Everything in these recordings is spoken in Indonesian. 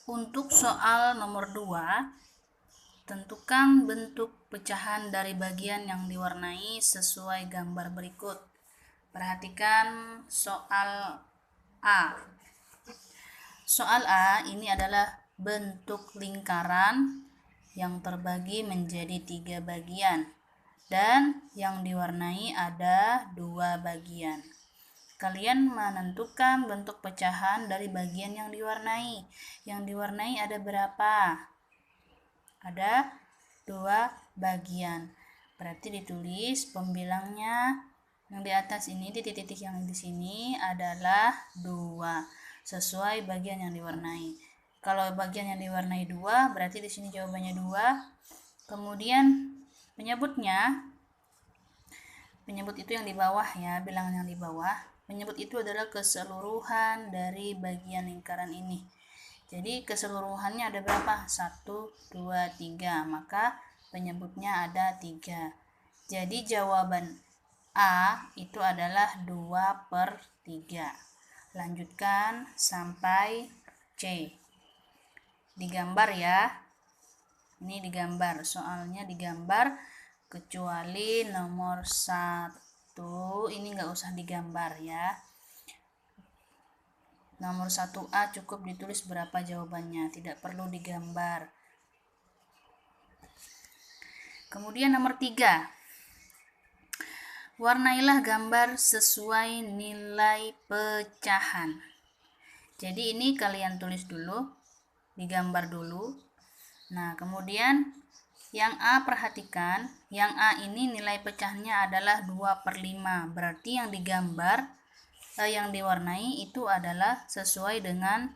Untuk soal nomor 2, tentukan bentuk pecahan dari bagian yang diwarnai sesuai gambar berikut. Perhatikan soal A. Soal A ini adalah bentuk lingkaran yang terbagi menjadi 3 bagian dan yang diwarnai ada 2 bagian. Kalian menentukan bentuk pecahan dari bagian yang diwarnai. Yang diwarnai ada berapa? Ada 2 bagian. Berarti ditulis pembilangnya yang di atas ini, titik-titik yang di sini adalah 2 sesuai bagian yang diwarnai. Kalau bagian yang diwarnai 2, berarti di sini jawabannya 2. Kemudian penyebut itu yang di bawah ya, bilangan yang di bawah. Penyebut itu adalah keseluruhan dari bagian lingkaran ini. Jadi keseluruhannya ada berapa? 1, 2, 3. Maka penyebutnya ada 3. Jadi jawaban A itu adalah 2/3. Lanjutkan sampai C. Digambar ya. Ini digambar, soalnya digambar, kecuali nomor 1 ini nggak usah digambar ya. Nomor 1A cukup ditulis berapa jawabannya, tidak perlu digambar. Kemudian nomor 3, warnailah gambar sesuai nilai pecahan. Jadi ini kalian tulis dulu, digambar dulu. Nah, kemudian yang A perhatikan, yang A ini nilai pecahnya adalah 2/5. Berarti yang digambar, yang diwarnai itu adalah sesuai dengan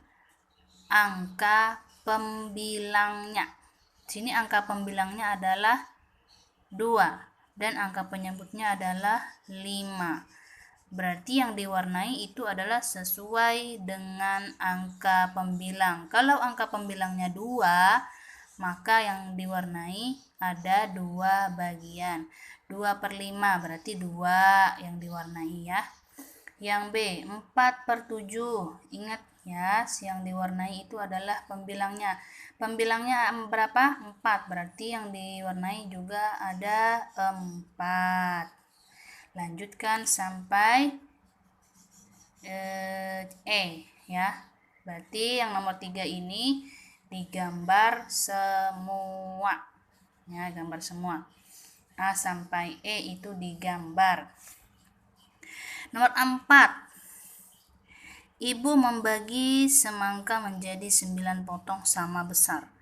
angka pembilangnya. Sini angka pembilangnya adalah 2 dan angka penyebutnya adalah 5. Berarti yang diwarnai itu adalah sesuai dengan angka pembilang. Kalau angka pembilangnya 2, maka yang diwarnai ada 2 bagian. 2/5 berarti 2 yang diwarnai ya. Yang B, 4/7. Ingat ya, yang diwarnai itu adalah pembilangnya. Pembilangnya berapa? 4. Berarti yang diwarnai juga ada 4. Lanjutkan sampai E ya. Berarti yang nomor 3 ini digambar semua. Ya, gambar semua. A sampai E itu digambar. Nomor 4. Ibu membagi semangka menjadi 9 potong sama besar.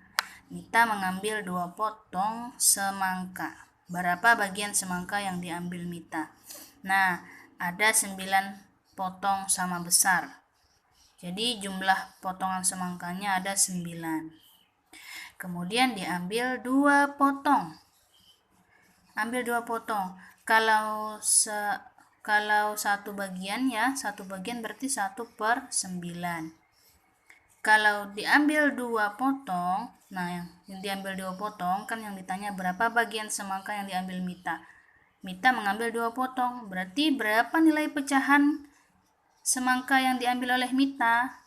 Mita mengambil 2 potong semangka. Berapa bagian semangka yang diambil Mita? Nah, ada 9 potong sama besar. Jadi jumlah potongan semangkanya ada 9. Kemudian diambil 2 potong. Ambil 2 potong. Kalau satu bagian ya, satu bagian berarti 1/9. Kalau diambil 2 potong, nah yang diambil 2 potong kan yang ditanya berapa bagian semangka yang diambil Mita. Mita mengambil 2 potong, berarti berapa nilai pecahan semangka yang diambil oleh Mita?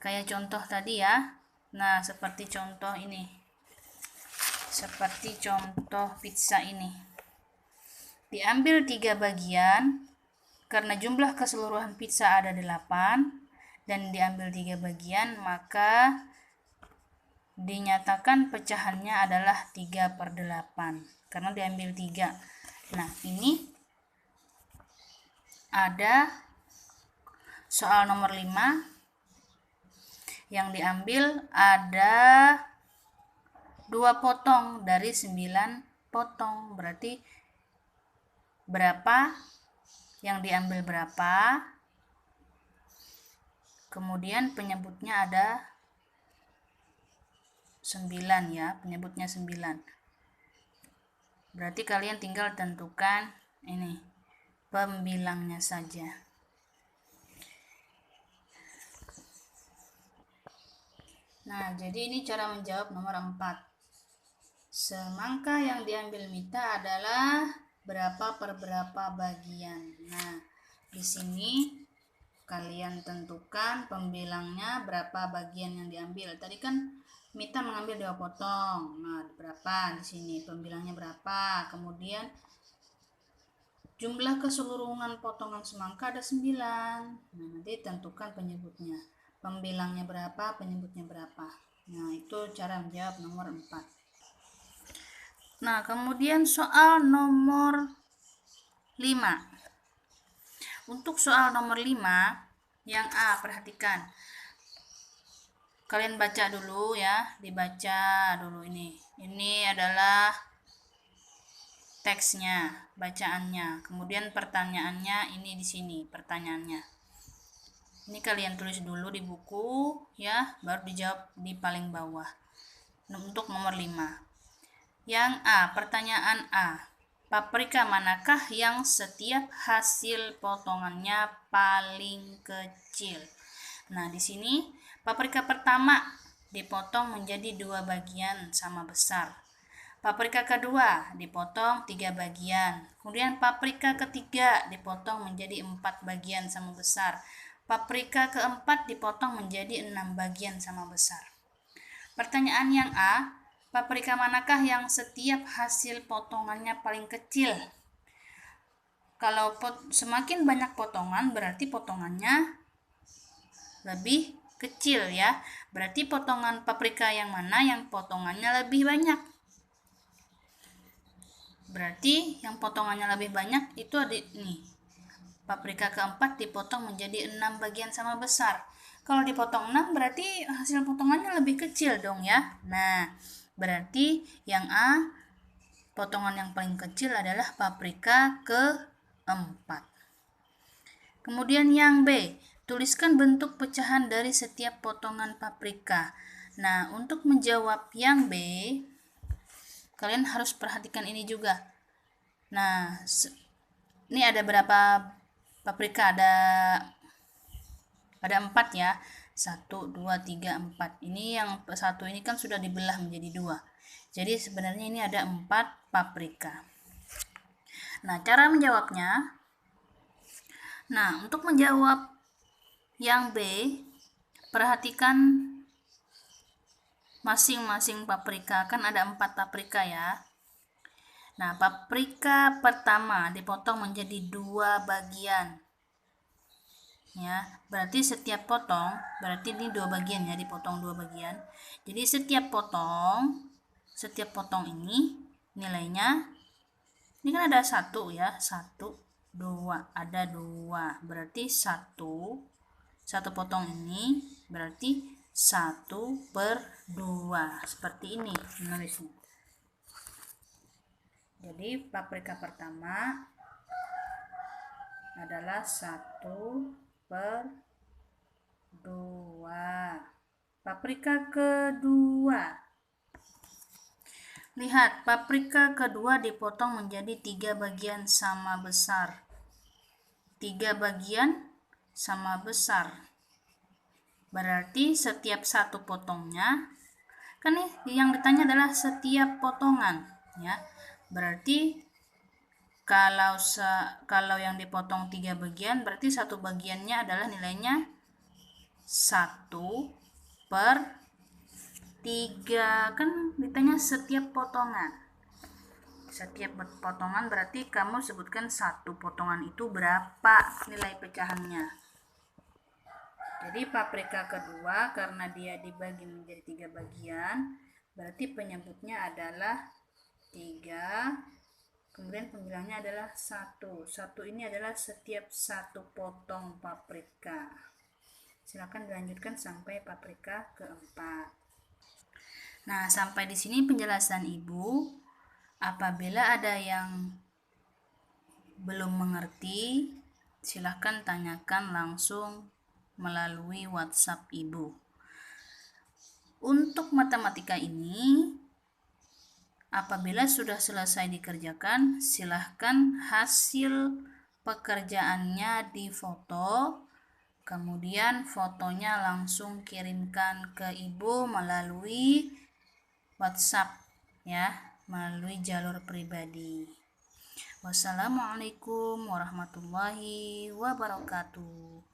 Kayak contoh tadi ya. Nah, seperti contoh ini. Seperti contoh pizza ini. Diambil 3 bagian, karena jumlah keseluruhan pizza ada 8, dan diambil 3 bagian, maka dinyatakan pecahannya adalah 3/8 karena diambil 3. Nah, ini ada soal nomor 5 yang diambil ada 2 potong dari 9 potong. Berarti berapa yang diambil berapa? Kemudian penyebutnya ada 9 ya, penyebutnya 9. Berarti kalian tinggal tentukan ini pembilangnya saja. Nah, jadi ini cara menjawab nomor 4. Semangka yang diambil Mita adalah berapa per berapa bagian. Nah, di sini kalian tentukan pembilangnya berapa bagian yang diambil. Tadi kan Mita mengambil 2 potong. Nah, berapa di sini? Pembilangnya berapa? Kemudian jumlah keseluruhan potongan semangka ada 9. Nah, nanti tentukan penyebutnya. Pembilangnya berapa, penyebutnya berapa. Nah, itu cara menjawab nomor 4. Nah, kemudian soal nomor 5. Untuk soal nomor 5, yang A, perhatikan. Kalian baca dulu ya, dibaca dulu ini. Ini adalah teksnya, bacaannya. Kemudian pertanyaannya ini di sini, pertanyaannya. Ini kalian tulis dulu di buku ya, baru dijawab di paling bawah. Untuk nomor 5. Yang A, pertanyaan A. Paprika manakah yang setiap hasil potongannya paling kecil? Nah, di sini paprika pertama dipotong menjadi 2 bagian sama besar. Paprika kedua dipotong 3 bagian. Kemudian paprika ketiga dipotong menjadi 4 bagian sama besar. Paprika keempat dipotong menjadi 6 bagian sama besar. Pertanyaan yang A, paprika manakah yang setiap hasil potongannya paling kecil? Kalau semakin banyak potongan berarti potongannya lebih kecil ya. Berarti potongan paprika yang mana yang potongannya lebih banyak? Berarti yang potongannya lebih banyak itu ada nih. Paprika keempat dipotong menjadi 6 bagian sama besar. Kalau dipotong 6 berarti hasil potongannya lebih kecil dong ya. Nah, berarti yang A, potongan yang paling kecil adalah paprika keempat. Kemudian yang B, tuliskan bentuk pecahan dari setiap potongan paprika. Nah, untuk menjawab yang B, kalian harus perhatikan ini juga. Nah, ini ada berapa paprika? Ada 4 ya. 1, 2, 3, 4. Ini yang satu ini kan sudah dibelah menjadi 2. Jadi sebenarnya ini ada 4 paprika. Nah, cara menjawabnya. Nah, untuk menjawab yang B, perhatikan masing-masing paprika. Kan ada 4 paprika ya. Nah, paprika pertama dipotong menjadi 2 bagian. Ya, berarti setiap potong, berarti ini 2 bagian ya, dipotong 2 bagian. Jadi setiap potong ini nilainya, ini kan ada 1 ya, 1, 2, ada 2. Berarti 1 potong ini berarti 1/2. Seperti ini menulisnya. Jadi paprika pertama adalah 1/2. Paprika kedua. Lihat, paprika kedua dipotong menjadi 3 bagian sama besar. 3 bagian sama besar. Berarti setiap satu potongnya, kan nih yang ditanya adalah setiap potongan ya. Berarti kalau yang dipotong 3 bagian, berarti satu bagiannya adalah nilainya 1/3. Kan ditanya setiap potongan. Setiap potongan berarti kamu sebutkan satu potongan itu berapa nilai pecahannya. Jadi paprika kedua karena dia dibagi menjadi 3 bagian, berarti penyebutnya adalah 3. Kemudian pembilangnya adalah 1. 1 ini adalah setiap satu potong paprika. Silakan dilanjutkan sampai paprika keempat. Nah, sampai di sini penjelasan Ibu. Apabila ada yang belum mengerti, silakan tanyakan langsung melalui WhatsApp Ibu. Untuk matematika ini, apabila sudah selesai dikerjakan, silahkan hasil pekerjaannya difoto, kemudian fotonya langsung kirimkan ke Ibu melalui WhatsApp ya, melalui jalur pribadi. Wassalamualaikum warahmatullahi wabarakatuh.